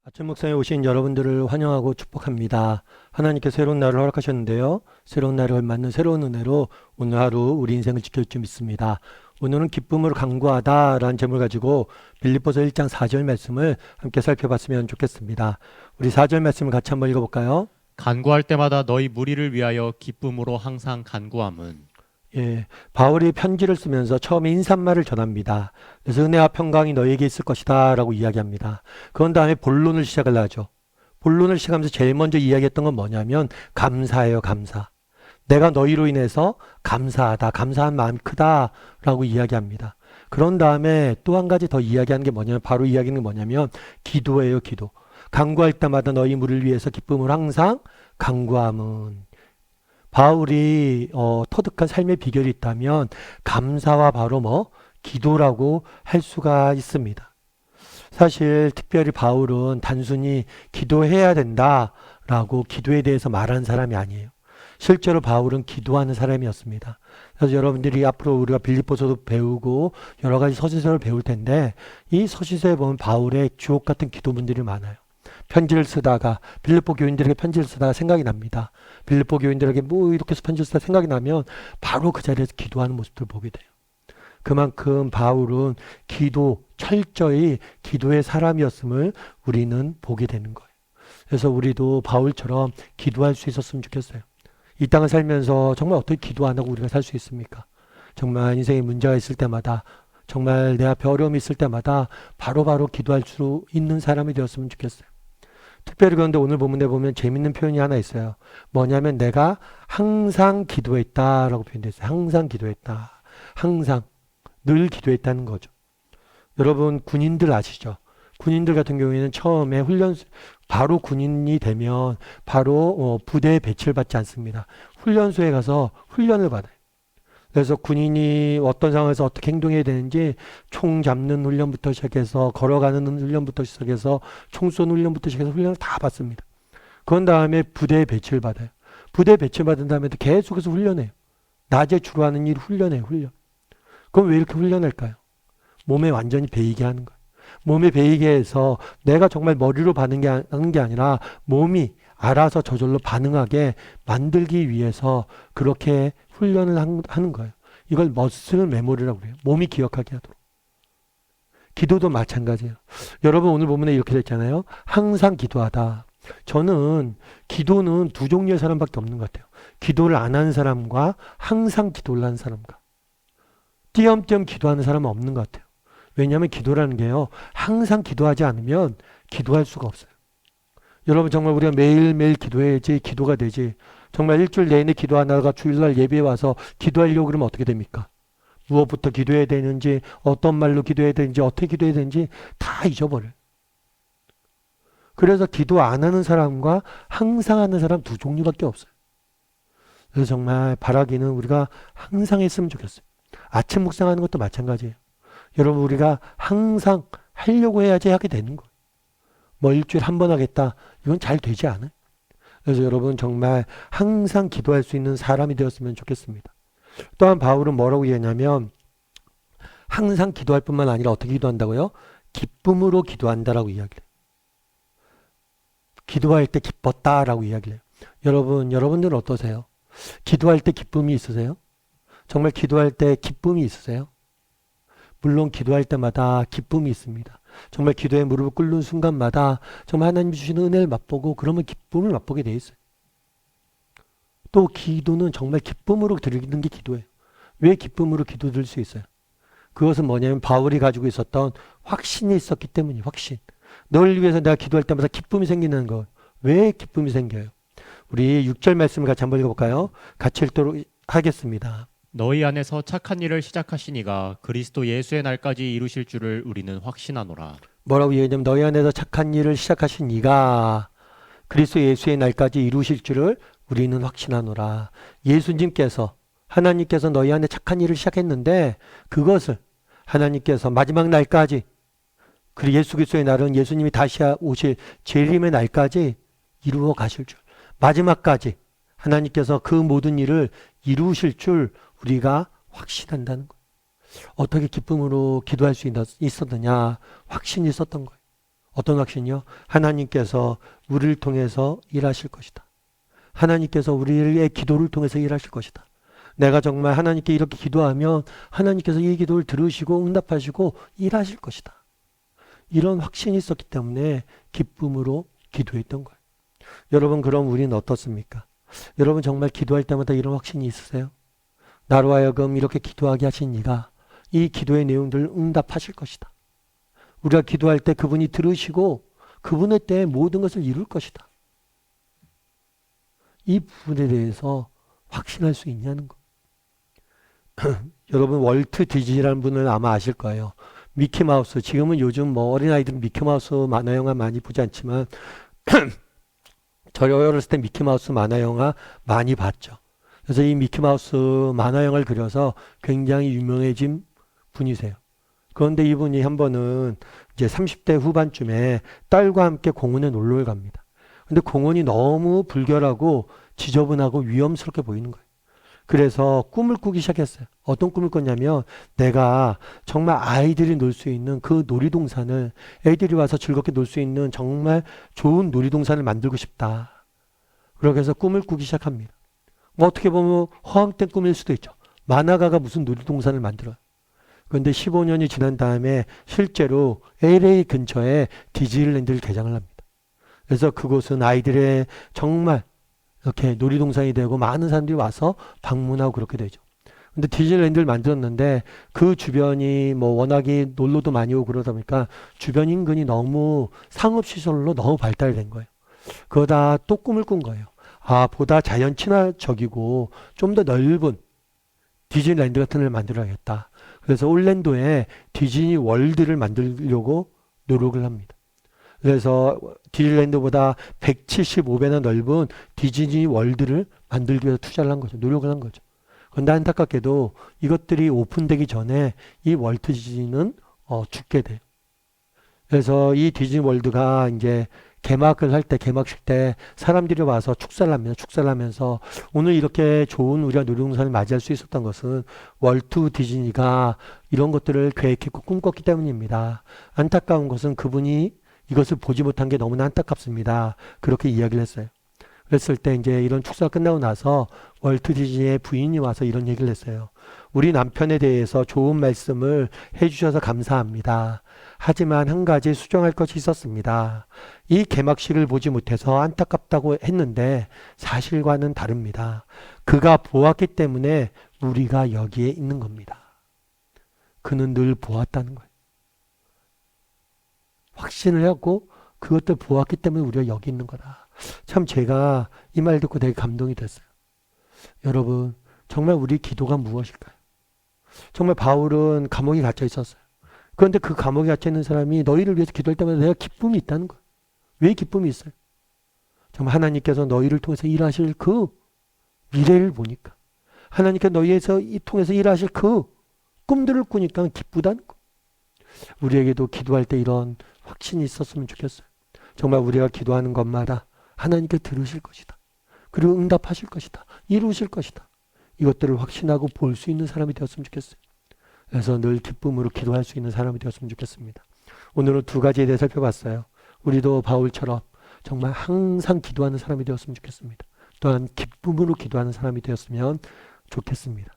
아침 묵상에 오신 여러분들을 환영하고 축복합니다. 하나님께서 새로운 날을 허락하셨는데요. 새로운 날을 맞는 새로운 은혜로 오늘 하루 우리 인생을 지킬 줄 믿습니다. 오늘은 기쁨으로 간구하다라는 제목을 가지고 빌립보서 1장 4절 말씀을 함께 살펴봤으면 좋겠습니다. 우리 4절 말씀을 같이 한번 읽어볼까요? 간구할 때마다 너희 무리를 위하여 기쁨으로 항상 간구함은. 예, 바울이 편지를 쓰면서 처음에 인사말을 전합니다. 그래서 은혜와 평강이 너에게 있을 것이다 라고 이야기합니다. 그런 다음에 본론을 시작을 하죠. 본론을 시작하면서 제일 먼저 이야기했던 건 뭐냐면 감사예요, 감사. 내가 너희로 인해서 감사하다, 감사한 마음이 크다 라고 이야기합니다. 그런 다음에 또 한 가지 더 이야기하는 게 뭐냐면 바로 이야기하는 게 뭐냐면 기도예요, 기도. 간구할 때마다 너희 무리를 위해서 기쁨을 항상 간구함은. 바울이 터득한 삶의 비결이 있다면 감사와 바로 기도라고 할 수가 있습니다. 사실 특별히 바울은 단순히 기도해야 된다라고 기도에 대해서 말하는 사람이 아니에요. 실제로 바울은 기도하는 사람이었습니다. 그래서 여러분들이 앞으로 우리가 빌립보서도 배우고 여러 가지 서신서를 배울 텐데 이 서신서에 보면 바울의 주옥 같은 기도문들이 많아요. 편지를 쓰다가 빌립보 교인들에게 편지를 쓰다가 생각이 납니다. 빌립보 교인들에게 이렇게 해서 편지를 쓰다 생각이 나면 바로 그 자리에서 기도하는 모습들을 보게 돼요. 그만큼 바울은 철저히 기도의 사람이었음을 우리는 보게 되는 거예요. 그래서 우리도 바울처럼 기도할 수 있었으면 좋겠어요. 이 땅을 살면서 정말 어떻게 기도 안 하고 우리가 살 수 있습니까? 정말 인생에 문제가 있을 때마다 정말 내 앞에 어려움이 있을 때마다 바로바로 기도할 수 있는 사람이 되었으면 좋겠어요. 특별히 그런데 오늘 본문에 보면 재밌는 표현이 하나 있어요. 뭐냐면 내가 항상 기도했다라고 표현되어 있어요. 항상 기도했다. 항상 늘 기도했다는 거죠. 여러분 군인들 아시죠? 군인들 같은 경우에는 처음에 바로 군인이 되면 바로 부대에 배치를 받지 않습니다. 훈련소에 가서 훈련을 받아요. 그래서 군인이 어떤 상황에서 어떻게 행동해야 되는지 총 잡는 훈련부터 시작해서 걸어가는 훈련부터 시작해서 총 쏘는 훈련부터 시작해서 훈련을 다 받습니다. 그런 다음에 부대에 배치를 받아요. 부대에 배치를 받은 다음에도 계속해서 훈련해요. 낮에 주로 하는 일 훈련해요. 훈련. 그럼 왜 이렇게 훈련할까요? 몸에 완전히 배이게 하는 거예요. 몸에 배이게 해서 내가 정말 머리로 하는 게 아니라 몸이 알아서 저절로 반응하게 만들기 위해서 그렇게 훈련을 하는 거예요. 이걸 머슬 메모리라고 그래요. 몸이 기억하게 하도록. 기도도 마찬가지예요. 여러분 오늘 본문에 이렇게 됐잖아요. 항상 기도하다. 저는 기도는 두 종류의 사람밖에 없는 것 같아요. 기도를 안 하는 사람과 항상 기도를 하는 사람과. 띄엄띄엄 기도하는 사람은 없는 것 같아요. 왜냐하면 기도라는 게요. 항상 기도하지 않으면 기도할 수가 없어요. 여러분 정말 우리가 매일매일 기도해야지 기도가 되지. 정말 일주일 내내 기도하다가 주일날 예배에 와서 기도하려고 그러면 어떻게 됩니까? 무엇부터 기도해야 되는지, 어떤 말로 기도해야 되는지, 어떻게 기도해야 되는지 다 잊어버려요. 그래서 기도 안 하는 사람과 항상 하는 사람 두 종류밖에 없어요. 그래서 정말 바라기는 우리가 항상 했으면 좋겠어요. 아침 묵상하는 것도 마찬가지예요. 여러분 우리가 항상 하려고 해야지 하게 되는 거예요. 일주일에 한 번 하겠다. 이건 잘 되지 않아요. 그래서 여러분 정말 항상 기도할 수 있는 사람이 되었으면 좋겠습니다. 또한 바울은 뭐라고 얘기하냐면 항상 기도할 뿐만 아니라 어떻게 기도한다고요? 기쁨으로 기도한다라고 이야기를 해요. 기도할 때 기뻤다라고 이야기를 해요. 여러분들은 어떠세요? 기도할 때 기쁨이 있으세요? 정말 기도할 때 기쁨이 있으세요? 물론 기도할 때마다 기쁨이 있습니다. 정말 기도에 무릎을 꿇는 순간마다 정말 하나님이 주시는 은혜를 맛보고 그러면 기쁨을 맛보게 돼 있어요. 또 기도는 정말 기쁨으로 드리는 게 기도예요. 왜 기쁨으로 기도 드릴 수 있어요? 그것은 뭐냐면 바울이 가지고 있었던 확신이 있었기 때문이에요. 확신. 널 위해서 내가 기도할 때마다 기쁨이 생기는 것. 왜 기쁨이 생겨요? 우리 6절 말씀을 같이 한번 읽어볼까요? 같이 읽도록 하겠습니다. 너희 안에서 착한 일을 시작하시니가 그리스도 예수의 날까지 이루실 줄을 우리는 확신하노라. 뭐라고 얘기하냐면 너희 안에서 착한 일을 시작하신 이가 그리스도 예수의 날까지 이루실 줄을 우리는 확신하노라. 예수님께서 하나님께서 너희 안에 착한 일을 시작했는데 그것을 하나님께서 마지막 날까지 그리고 예수 그리스도의 날은 예수님이 다시 오실 재림의 날까지 이루어 가실 줄. 마지막까지 하나님께서 그 모든 일을 이루실 줄 우리가 확신한다는 거예요. 어떻게 기쁨으로 기도할 수 있었느냐? 확신이 있었던 거예요. 어떤 확신이요? 하나님께서 우리를 통해서 일하실 것이다. 하나님께서 우리의 기도를 통해서 일하실 것이다. 내가 정말 하나님께 이렇게 기도하면 하나님께서 이 기도를 들으시고 응답하시고 일하실 것이다. 이런 확신이 있었기 때문에 기쁨으로 기도했던 거예요. 여러분, 그럼 우리는 어떻습니까? 여러분 정말 기도할 때마다 이런 확신이 있으세요? 나로 하여금 이렇게 기도하게 하신 이가 이 기도의 내용들을 응답하실 것이다. 우리가 기도할 때 그분이 들으시고 그분의 때에 모든 것을 이룰 것이다. 이 부분에 대해서 확신할 수 있냐는 거. 여러분, 월트 디즈니라는 분을 아마 아실 거예요. 미키마우스, 지금은 요즘 뭐 어린아이들은 미키마우스 만화 영화 많이 보지 않지만 저 어렸을 때 미키마우스 만화 영화 많이 봤죠. 그래서 이 미키마우스 만화 영화를 그려서 굉장히 유명해진 분이세요. 그런데 이분이 한 번은 이제 30대 후반쯤에 딸과 함께 공원에 놀러 갑니다. 근데 공원이 너무 불결하고 지저분하고 위험스럽게 보이는 거예요. 그래서 꿈을 꾸기 시작했어요. 어떤 꿈을 꿨냐면 내가 정말 아이들이 놀 수 있는 그 놀이동산을, 애들이 와서 즐겁게 놀 수 있는 정말 좋은 놀이동산을 만들고 싶다. 그렇게 해서 꿈을 꾸기 시작합니다. 뭐 어떻게 보면 허황된 꿈일 수도 있죠. 만화가가 무슨 놀이동산을 만들어요. 그런데 15년이 지난 다음에 실제로 LA 근처에 디즈니랜드를 개장을 합니다. 그래서 그곳은 아이들의 정말 이렇게 놀이동산이 되고 많은 사람들이 와서 방문하고 그렇게 되죠. 근데 디즈니랜드를 만들었는데 그 주변이 뭐 워낙에 놀러도 많이 오고 그러다 보니까 주변 인근이 너무 상업시설로 너무 발달된 거예요. 그러다 또 꿈을 꾼 거예요. 아, 보다 자연 친화적이고 좀 더 넓은 디즈니랜드 같은 데를 만들어야겠다. 그래서 올랜도에 디즈니 월드를 만들려고 노력을 합니다. 그래서 디즈니랜드보다 175배나 넓은 디즈니 월드를 만들기 위해서 투자를 한 거죠. 노력을 한 거죠. 그런데 안타깝게도 이것들이 오픈되기 전에 이 월트 디즈니는 죽게 돼요. 그래서 이 디즈니 월드가 이제 개막을 할 때, 개막식 때 사람들이 와서 축사를 합니다. 축사를 하면서 오늘 이렇게 좋은 우리가 놀이동산을 맞이할 수 있었던 것은 월트 디즈니가 이런 것들을 계획했고 꿈꿨기 때문입니다. 안타까운 것은 그분이 이것을 보지 못한 게 너무나 안타깝습니다. 그렇게 이야기를 했어요. 그랬을 때 이제 이런 축사가 끝나고 나서 월트 디즈니의 부인이 와서 이런 얘기를 했어요. 우리 남편에 대해서 좋은 말씀을 해주셔서 감사합니다. 하지만 한 가지 수정할 것이 있었습니다. 이 개막식을 보지 못해서 안타깝다고 했는데 사실과는 다릅니다. 그가 보았기 때문에 우리가 여기에 있는 겁니다. 그는 늘 보았다는 거예요. 확신을 하고 그것들 보았기 때문에 우리가 여기 있는 거다. 참 제가 이 말 듣고 되게 감동이 됐어요. 여러분, 정말 우리 기도가 무엇일까요? 정말 바울은 감옥에 갇혀 있었어요. 그런데 그 감옥에 갇혀 있는 사람이 너희를 위해서 기도할 때마다 내가 기쁨이 있다는 거예요. 왜 기쁨이 있어요? 정말 하나님께서 너희를 통해서 일하실 그 미래를 보니까, 하나님께서 너희에서 통해서 일하실 그 꿈들을 꾸니까 기쁘다는 거예요. 우리에게도 기도할 때 이런 확신이 있었으면 좋겠어요. 정말 우리가 기도하는 것마다 하나님께 들으실 것이다. 그리고 응답하실 것이다. 이루실 것이다. 이것들을 확신하고 볼 수 있는 사람이 되었으면 좋겠어요. 그래서 늘 기쁨으로 기도할 수 있는 사람이 되었으면 좋겠습니다. 오늘은 두 가지에 대해 살펴봤어요. 우리도 바울처럼 정말 항상 기도하는 사람이 되었으면 좋겠습니다. 또한 기쁨으로 기도하는 사람이 되었으면 좋겠습니다.